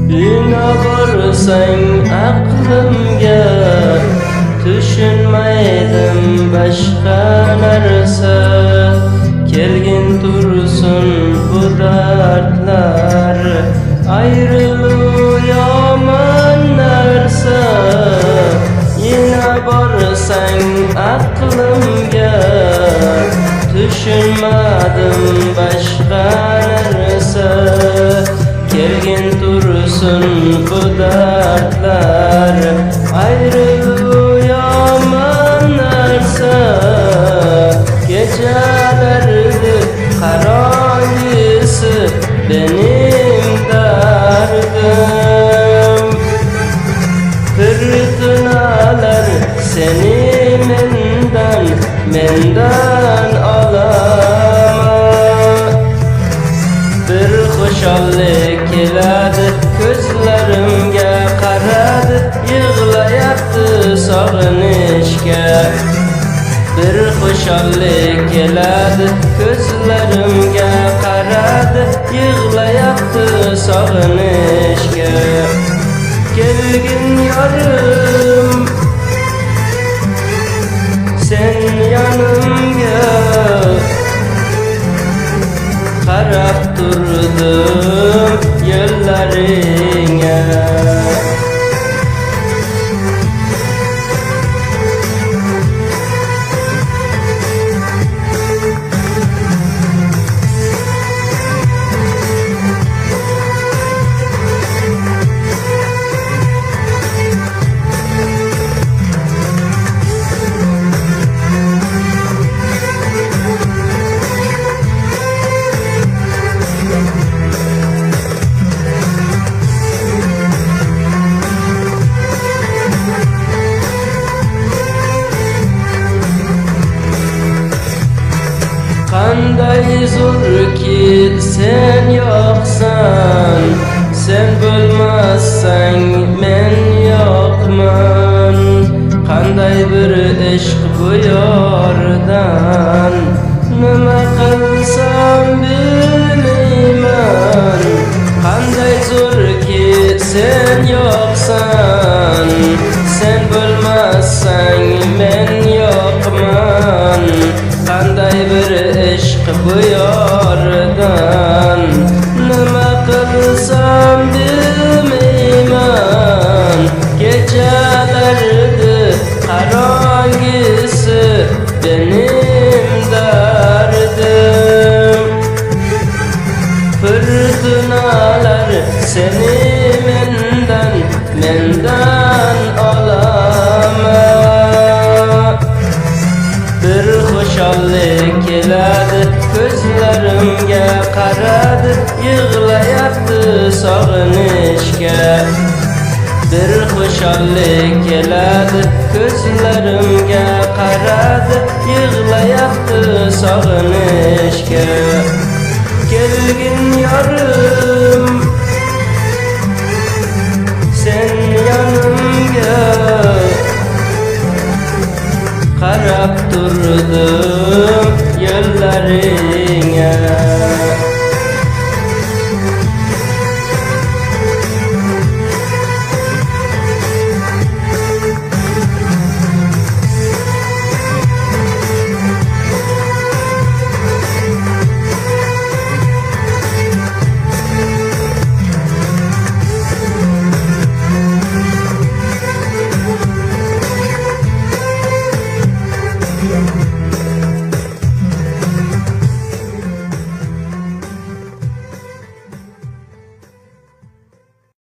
Yine borsan aklımga düşünmeydim başka narsa. Kelgin tursun bu dertler, ayrılığı yaman narsa. Yine borsan aklımga düşünmedim başka narsa. Kelgin tursun bu dertler, ayrılığı yaman narsa. Gecelerdi karanlısı benim derdim. Fırtınalar seni menden alama. Bir hoşallik keladi gözlerimge qaradı, yig'layapti sog'inishga. Bir hoşallik keladi gözlerimge qaradı, yig'layapti sog'inishga. Kelgin yorim sen yanımga, qarab turdim yo'llaringga. Qanday zo'r ki sen yo'qsan, sen bo'lmasang men yo'qman. Qanday bir ishq bu yordan, nima qilsam bilmayman. Qanday zo'r ki sen yo'qsan, sen bo'lmasang men yo'qman. Qanday bir ishq bu yordan, nima qilsam bilmayman. Kechalardi qarongisi benim derdim. Fırtınalar seni menden alama. Bir hoşallik keladi gözlerimge qaradı, yig'layapti sog'inishga. Bir hoşallik keladi gözlerimge qaradı, yig'layapti sog'inishga. Kelgin yorim sen yanımga, qarab turdim